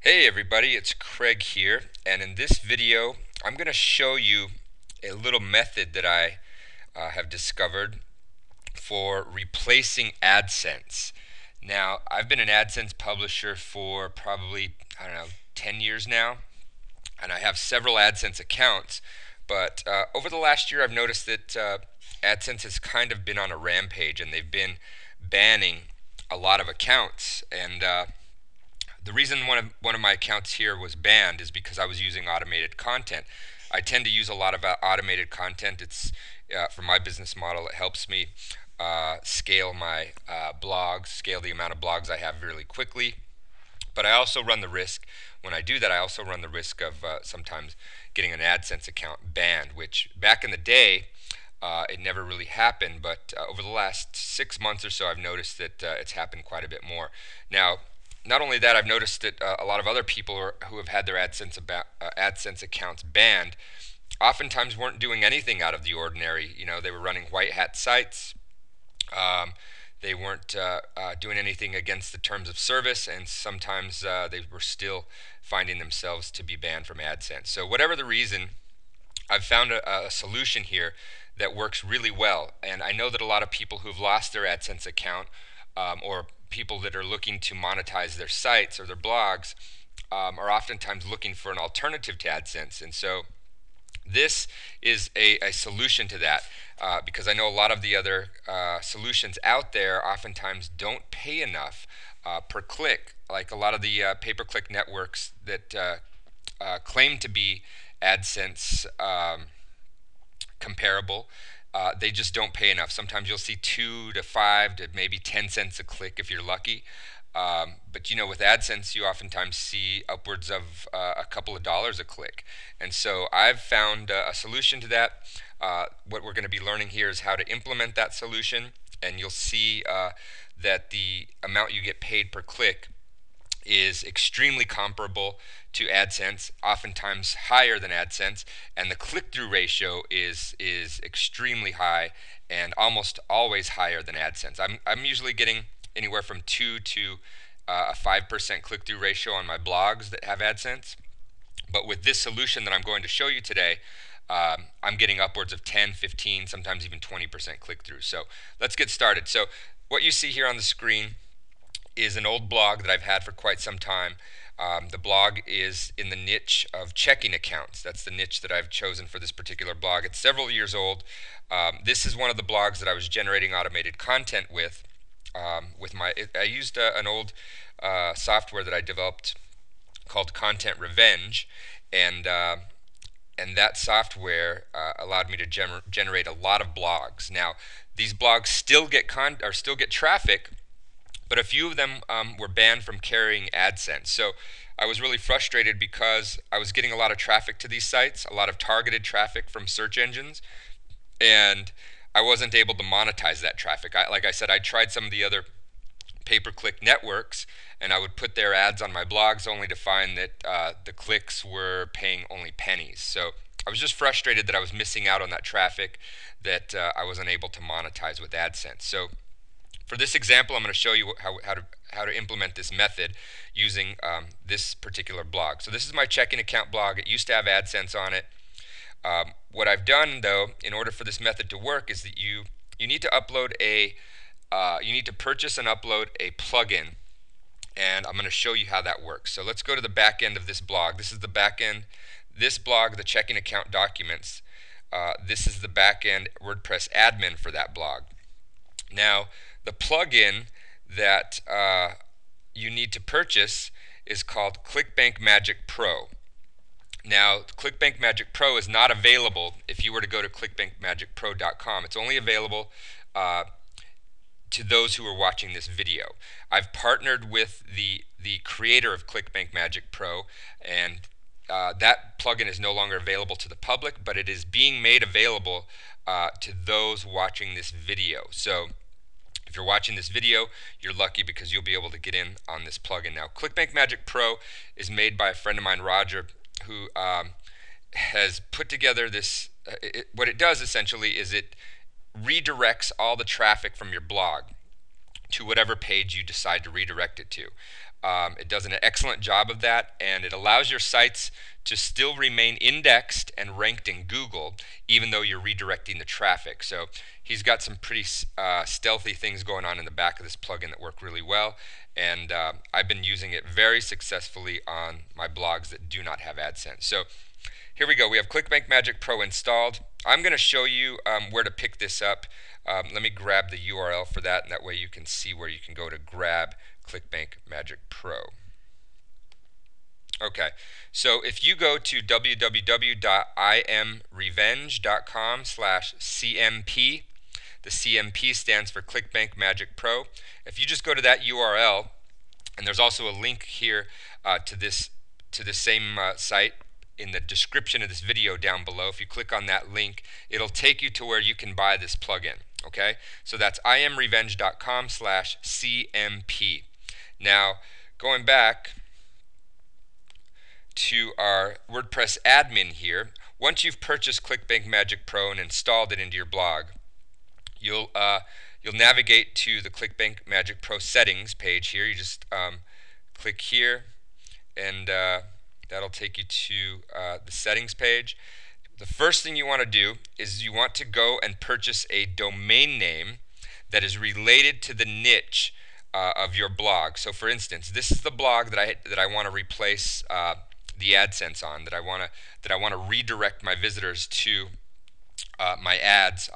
Hey everybody, it's Craig here, and in this video I'm going to show you a little method that I have discovered for replacing AdSense. Now, I've been an AdSense publisher for probably, I don't know, 10 years now, and I have several AdSense accounts, but over the last year I've noticed that AdSense has kind of been on a rampage and they've been banning a lot of accounts, and the reason one of my accounts here was banned is because I was using automated content. I tend to use a lot of automated content. It's for my business model. It helps me scale my blogs, scale the amount of blogs I have really quickly. But I also run the risk when I do that. I also run the risk of sometimes getting an AdSense account banned, which back in the day it never really happened, but over the last 6 months or so, I've noticed that it's happened quite a bit more. Now, not only that, I've noticed that a lot of other people who have had their AdSense accounts banned oftentimes weren't doing anything out of the ordinary. You know, they were running white hat sites. Um, they weren't doing anything against the terms of service, and sometimes they were still finding themselves to be banned from AdSense. So, whatever the reason, I've found a solution here that works really well. And I know that a lot of people who've lost their AdSense account or people that are looking to monetize their sites or their blogs are oftentimes looking for an alternative to AdSense. And so this is a solution to that because I know a lot of the other solutions out there oftentimes don't pay enough per click, like a lot of the pay-per-click networks that claim to be AdSense comparable. They just don't pay enough. Sometimes you'll see 2 to 5 to maybe 10 cents a click if you're lucky. But you know, with AdSense, you oftentimes see upwards of a couple of dollars a click. And so I've found a solution to that. What we're going to be learning here is how to implement that solution, and you'll see that the amount you get paid per click is extremely comparable to AdSense, oftentimes higher than AdSense, and the click-through ratio is extremely high and almost always higher than AdSense. I'm usually getting anywhere from 2 to a 5% click-through ratio on my blogs that have AdSense. But with this solution that I'm going to show you today, I'm getting upwards of 10, 15, sometimes even 20% click-through. So let's get started. So what you see here on the screen is an old blog that I've had for quite some time. The blog is in the niche of checking accounts. That's the niche that I've chosen for this particular blog. It's several years old. This is one of the blogs that I was generating automated content with. I used an old software that I developed called Content Revenge, and that software allowed me to generate a lot of blogs. Now, these blogs still get traffic, but a few of them were banned from carrying AdSense. So I was really frustrated because I was getting a lot of traffic to these sites, a lot of targeted traffic from search engines, and I wasn't able to monetize that traffic. Like I said, I tried some of the other pay-per-click networks, and I would put their ads on my blogs only to find that the clicks were paying only pennies. So I was just frustrated that I was missing out on that traffic that I wasn't able to monetize with AdSense. So for this example, I'm going to show you how to implement this method using this particular blog. So this is my checking account blog. It used to have AdSense on it. What I've done, though, in order for this method to work, is that you need to upload you need to purchase and upload a plugin, and I'm going to show you how that works. So let's go to the back end of this blog. This is the back end. This blog, the checking account documents. This is the back end WordPress admin for that blog. Now, the plugin that you need to purchase is called ClickBank Magic Pro. Now, ClickBank Magic Pro is not available if you were to go to clickbankmagicpro.com. It's only available to those who are watching this video. I've partnered with the creator of ClickBank Magic Pro, and that plugin is no longer available to the public, but it is being made available to those watching this video. So if you're watching this video, you're lucky because you'll be able to get in on this plugin. Now, ClickBank Magic Pro is made by a friend of mine, Roger, who has put together this. What it does essentially is it redirects all the traffic from your blog to whatever page you decide to redirect it to. It does an excellent job of that, and it allows your sites to still remain indexed and ranked in Google, even though you're redirecting the traffic. So he's got some pretty stealthy things going on in the back of this plugin that work really well, and I've been using it very successfully on my blogs that do not have AdSense. So here we go. We have ClickBank Magic Pro installed. I'm going to show you where to pick this up. Let me grab the URL for that, and that way you can see where you can go to grab ClickBank Magic Pro. Okay, so if you go to www.imrevenge.com/CMP, the CMP stands for ClickBank Magic Pro. If you just go to that URL, and there's also a link here to this same site in the description of this video down below. If you click on that link, it'll take you to where you can buy this plugin. Okay, so that's imrevenge.com/CMP. Now, going back to our WordPress admin here, once you've purchased ClickBank Magic Pro and installed it into your blog, you'll navigate to the ClickBank Magic Pro settings page here. You just click here, and that'll take you to the settings page. The first thing you want to do is you want to go and purchase a domain name that is related to the niche of your blog. So, for instance, this is the blog that I want to replace the AdSense on. That I want to redirect my visitors to my ads.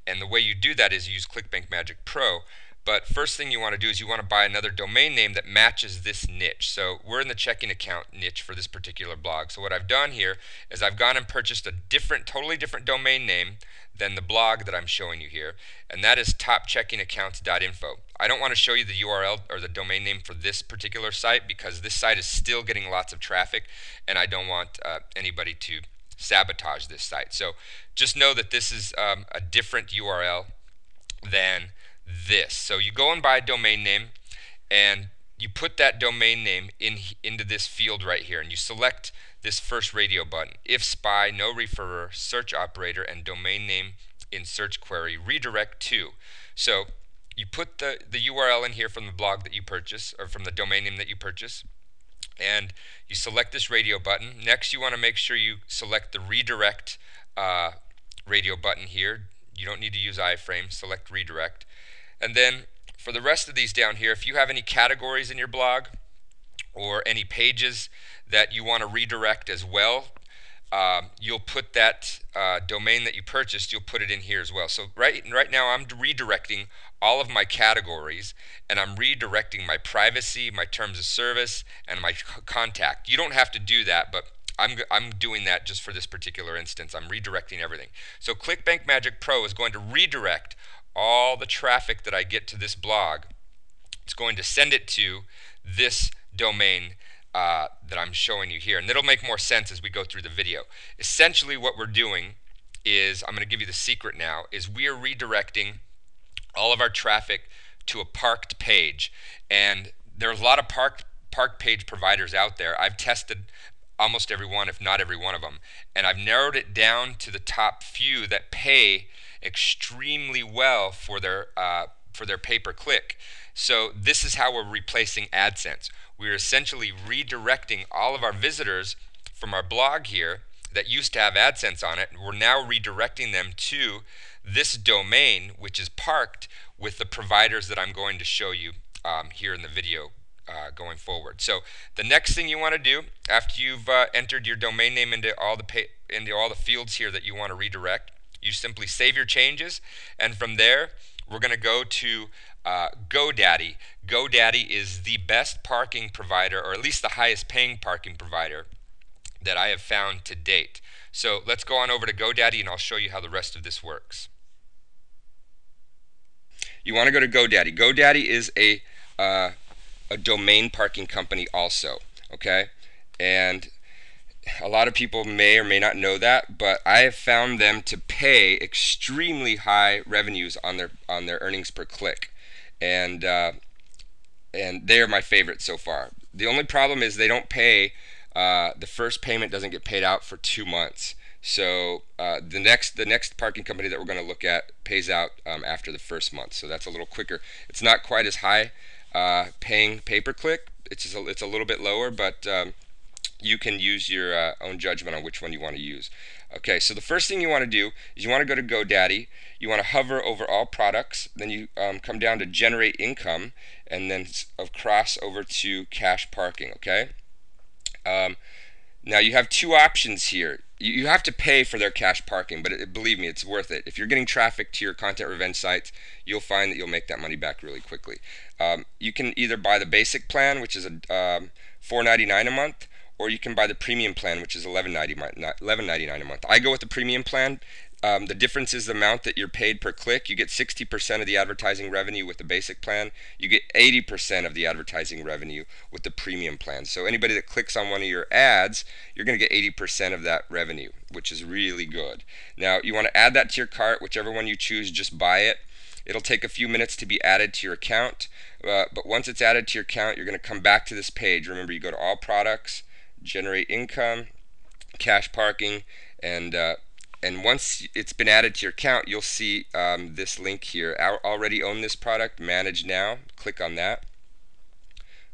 And the way you do that is you use ClickBank Magic Pro. But first thing you want to do is you want to buy another domain name that matches this niche. So we're in the checking account niche for this particular blog. So what I've done here is I've gone and purchased a totally different domain name than the blog that I'm showing you here, and that is topcheckingaccounts.info. I don't want to show you the URL or the domain name for this particular site because this site is still getting lots of traffic, and I don't want anybody to sabotage this site. So just know that this is a different URL than this. So you go and buy a domain name, and you put that domain name into this field right here, and you select this first radio button: if spy, no referrer, search operator, and domain name in search query, redirect to. So you put the URL in here from the blog that you purchase, or from the domain name that you purchase, and you select this radio button. Next, you want to make sure you select the redirect radio button here. You don't need to use iframe. Select redirect. And then for the rest of these down here, if you have any categories in your blog or any pages that you want to redirect as well, you'll put that domain that you purchased, you'll put it in here as well. So right now I'm redirecting all of my categories, and I'm redirecting my privacy, my terms of service, and my contact. You don't have to do that, but I'm doing that just for this particular instance. I'm redirecting everything. So ClickBank Magic Pro is going to redirect all the traffic that I get to this blog. It's going to send it to this domain that I'm showing you here, and it'll make more sense as we go through the video. Essentially what we're doing is, I'm going to give you the secret now, is we are redirecting all of our traffic to a parked page. And there's a lot of parked page providers out there. I've tested almost every one, if not every one of them, and I've narrowed it down to the top few that pay extremely well for their pay-per-click. So this is how we're replacing AdSense. We're essentially redirecting all of our visitors from our blog here that used to have AdSense on it. We're now redirecting them to this domain, which is parked with the providers that I'm going to show you here in the video going forward. So the next thing you want to do after you've entered your domain name into all the fields here that you want to redirect, you simply save your changes, and from there we're going to go to GoDaddy. GoDaddy is the best parking provider, or at least the highest paying parking provider that I have found to date. So let's go on over to GoDaddy, and I'll show you how the rest of this works. You want to go to GoDaddy. GoDaddy is a domain parking company also, okay? And a lot of people may or may not know that, but I have found them to pay extremely high revenues on their earnings per click, and they are my favorite so far. The only problem is they don't pay. The first payment doesn't get paid out for 2 months. So the next parking company that we're going to look at pays out after the first month. So that's a little quicker. It's not quite as high paying pay-per-click. It's a little bit lower, but you can use your own judgment on which one you want to use. Okay, so the first thing you want to do is you want to go to GoDaddy. You want to hover over all products. Then you come down to generate income, and then cross over to cash parking. Okay. Now you have two options here. You have to pay for their cash parking, but believe me, it's worth it. If you're getting traffic to your content revenge sites, you'll find that you'll make that money back really quickly. You can either buy the basic plan, which is a $4.99 a month, or you can buy the premium plan, which is $11.99 a month. I go with the premium plan. The difference is the amount that you're paid per click. You get 60% of the advertising revenue with the basic plan. You get 80% of the advertising revenue with the premium plan. So anybody that clicks on one of your ads, you're going to get 80% of that revenue, which is really good. Now, you want to add that to your cart. Whichever one you choose, just buy it. It'll take a few minutes to be added to your account. But once it's added to your account, you're going to come back to this page. Remember, you go to all products, generate income, cash parking, and once it's been added to your account, you'll see this link here. Already own this product, manage now. Click on that.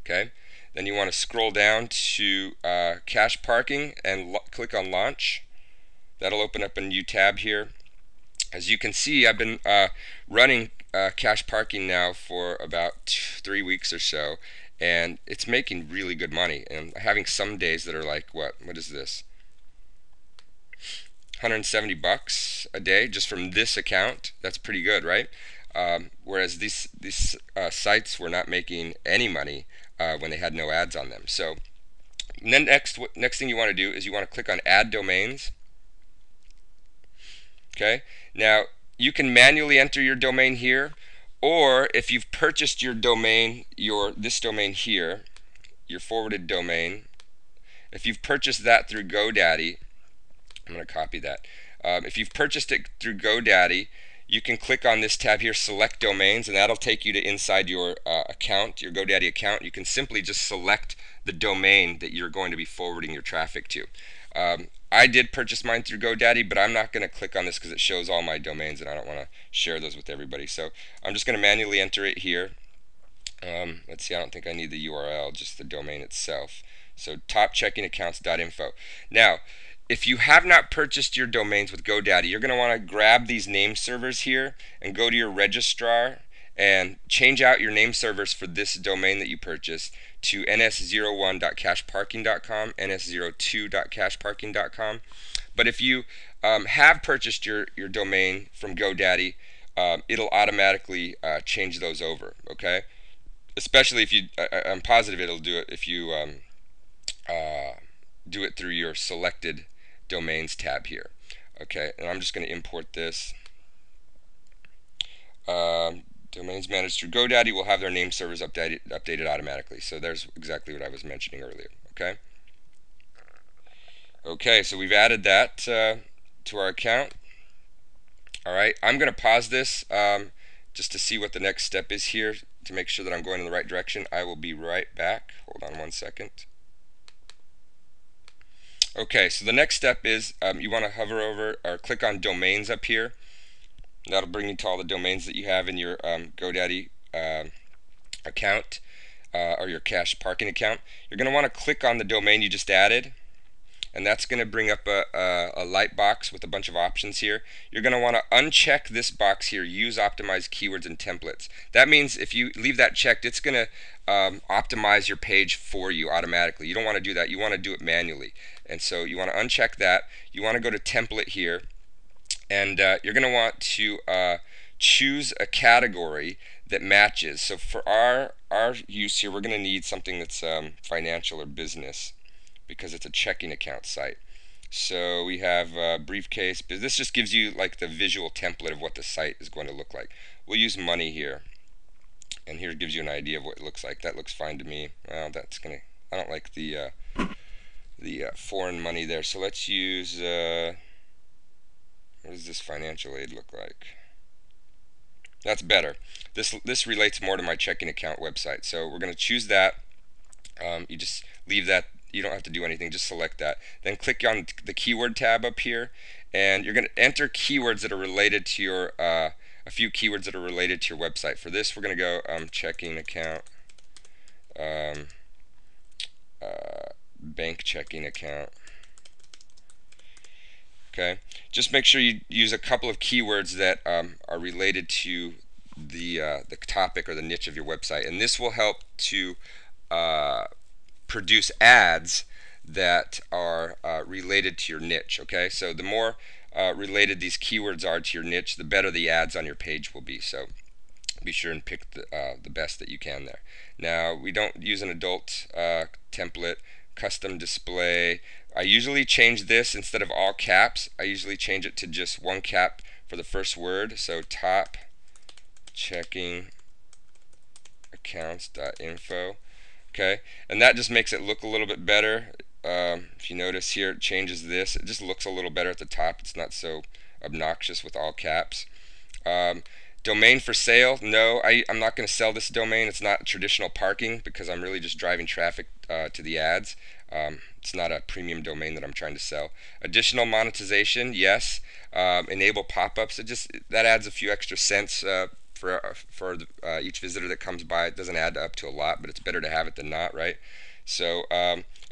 Okay. Then you want to scroll down to cash parking and click on launch. That'll open up a new tab here. As you can see, I've been running cash parking now for about 3 weeks or so, and it's making really good money. And having some days that are like, what is this? $170 a day just from this account. That's pretty good, right? Whereas these sites were not making any money when they had no ads on them. So then next thing you want to do is you want to click on add domains. Okay, now you can manually enter your domain here, or if you've purchased your domain, this domain here, your forwarded domain, if you've purchased that through GoDaddy, I'm going to copy that. If you've purchased it through GoDaddy, you can click on this tab here, select domains, and that'll take you to inside your account, your GoDaddy account. You can simply just select the domain that you're going to be forwarding your traffic to. I did purchase mine through GoDaddy, but I'm not going to click on this because it shows all my domains and I don't want to share those with everybody. So I'm just going to manually enter it here. Let's see, I don't think I need the URL, just the domain itself. So topcheckingaccounts.info. Now, if you have not purchased your domains with GoDaddy, you're going to want to grab these name servers here and go to your registrar and change out your name servers for this domain that you purchased to ns01.cashparking.com, ns02.cashparking.com. But if you have purchased your domain from GoDaddy, it'll automatically change those over, okay? Especially if you, I'm positive it'll do it if you do it through your selected domains tab here. Okay, and I'm just going to import this. Domains managed through GoDaddy will have their name servers updated automatically. So there's exactly what I was mentioning earlier. Okay. Okay, so we've added that to our account. All right, I'm going to pause this just to see what the next step is here to make sure that I'm going in the right direction. I will be right back. Hold on 1 second. Okay, so the next step is you want to hover over or click on domains up here. That'll bring you to all the domains that you have in your GoDaddy account or your cash parking account. You're going to want to click on the domain you just added, and that's going to bring up a light box with a bunch of options here. You're going to want to uncheck this box here, use optimized keywords and templates. That means if you leave that checked, it's going to optimize your page for you automatically. You don't want to do that. You want to do it manually. And so you want to uncheck that. You want to go to template here, and you're going to want to choose a category that matches. So for our use here, we're going to need something that's financial or business, because it's a checking account site. So we have briefcase. This just gives you like the visual template of what the site is going to look like. We'll use money here, and here it gives you an idea of what it looks like. That looks fine to me. Well, that's gonna. I don't like the foreign money there. So let's use. What does this financial aid look like? That's better. This relates more to my checking account website. So we're going to choose that. You just leave that. You don't have to do anything. Just select that. Then click on the keyword tab up here, and you're going to enter keywords that are related to your a few keywords that are related to your website. For this, we're going to go checking account um, bank checking account. Okay, just make sure you use a couple of keywords that are related to the topic or the niche of your website, and this will help to uh, produce ads that are related to your niche. Okay, so the more related these keywords are to your niche, the better the ads on your page will be. So be sure and pick the best that you can there. Now, we don't use an adult template, custom display. I usually change this instead of all caps. I usually change it to just one cap for the first word. So top checking accounts.info. Okay, and that just makes it look a little bit better. If you notice here, it changes this. It just looks a little better at the top. It's not so obnoxious with all caps. Um, Domain for sale? No, I'm not going to sell this domain. It's not traditional parking because I'm really just driving traffic to the ads. It's not a premium domain that I'm trying to sell. Additional monetization? Yes. Enable pop-ups. That adds a few extra cents for each visitor that comes by. It doesn't add up to a lot, but it's better to have it than not, right? So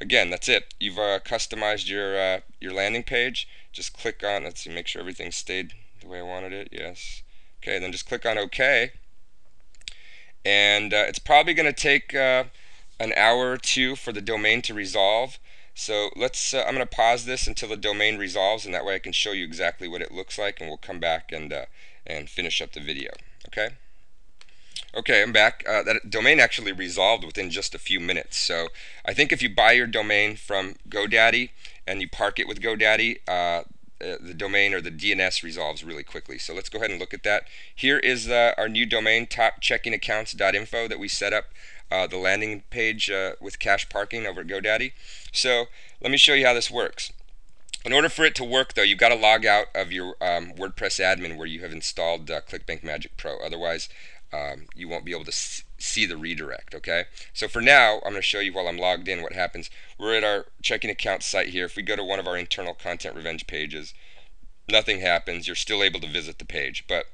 again, that's it. You've customized your landing page. Just click on. Let's see. Make sure everything stayed the way I wanted it. Yes. Okay, then just click on OK, and it's probably going to take an hour or two for the domain to resolve. So I'm going to pause this until the domain resolves, and that way I can show you exactly what it looks like, and we'll come back and finish up the video. Okay? Okay, I'm back. That domain actually resolved within just a few minutes. So I think if you buy your domain from GoDaddy and you park it with GoDaddy, the domain or the DNS resolves really quickly. So let's go ahead and look at that. Here is our new domain, topcheckingaccounts.info, that we set up the landing page with cache parking over at GoDaddy. So let me show you how this works. In order for it to work, though, you've got to log out of your WordPress admin where you have installed ClickBank Magic Pro. Otherwise, you won't be able to see the redirect. Okay, so for now I'm going to show you while I'm logged in what happens. We're at our checking account site here. If we go to one of our internal content revenge pages, nothing happens. You're still able to visit the page, but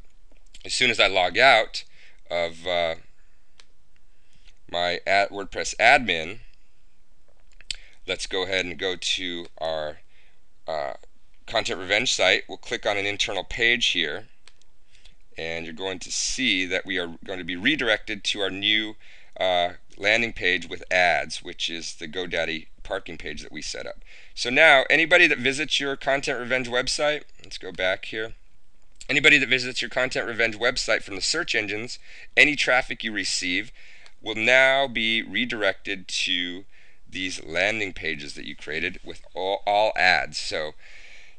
as soon as I log out of my WordPress admin, let's go ahead and go to our content revenge site. We'll click on an internal page here, and you're going to see that we are going to be redirected to our new landing page with ads, which is the GoDaddy parking page that we set up. So now anybody that visits your Content Revenge website, let's go back here. Anybody that visits your Content Revenge website from the search engines, any traffic you receive will now be redirected to these landing pages that you created with all ads. So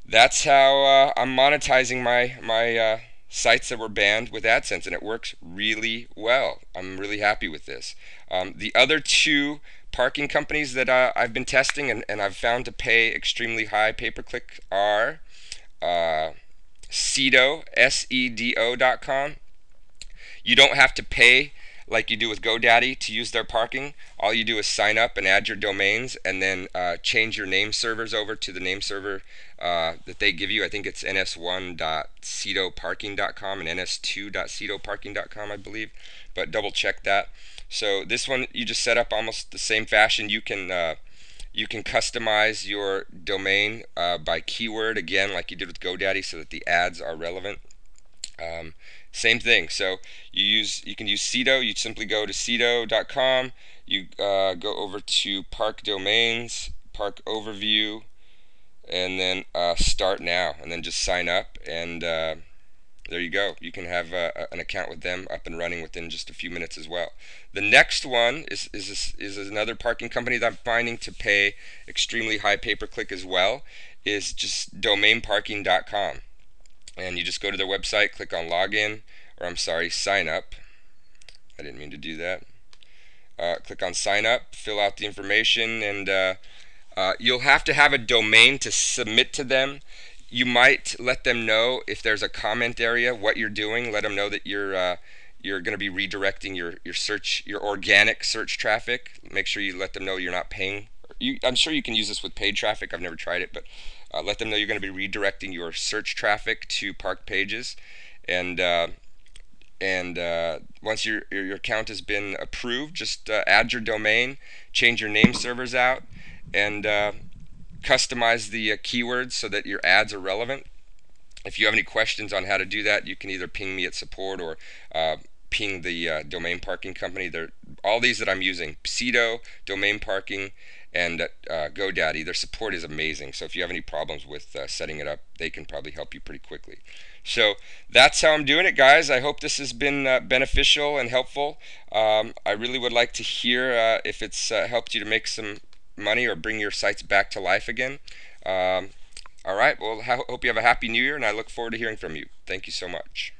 that's how I'm monetizing my sites that were banned with AdSense, and it works really well. I'm really happy with this. The other two parking companies that I've been testing and I've found to pay extremely high pay-per-click are Sedo, SEDO.com. You don't have to pay like you do with GoDaddy to use their parking. All you do is sign up and add your domains, and then change your name servers over to the name server that they give you. I think it's ns1.cedoparking.com and ns2.cedoparking.com, I believe, but double check that. So this one you just set up almost the same fashion. You can customize your domain by keyword, again, like you did with GoDaddy, so that the ads are relevant. Same thing. So you can use Sedo. You simply go to sedo.com. You go over to Park Domains, Park Overview, and then Start Now, and then just sign up, and there you go. You can have an account with them up and running within just a few minutes as well. The next one is another parking company that I'm finding to pay extremely high pay-per-click as well. Is just domainparking.com. And you just go to their website, click on login, or I'm sorry, sign up. I didn't mean to do that. Click on sign up, fill out the information, and you'll have to have a domain to submit to them. You might let them know if there's a comment area what you're doing. Let them know that you're going to be redirecting your organic search traffic. Make sure you let them know you're not paying. I'm sure you can use this with paid traffic. I've never tried it, but let them know you're going to be redirecting your search traffic to park pages, and And once your account has been approved, just add your domain, change your name servers out, and customize the keywords so that your ads are relevant. If you have any questions on how to do that, you can either ping me at support or ping the domain parking company. They're all these that I'm using: Pseudo, Domain Parking, and GoDaddy. Their support is amazing. So if you have any problems with setting it up, they can probably help you pretty quickly. So that's how I'm doing it, guys. I hope this has been beneficial and helpful. I really would like to hear if it's helped you to make some money or bring your sites back to life again. All right. Well, hope you have a happy new year, and I look forward to hearing from you. Thank you so much.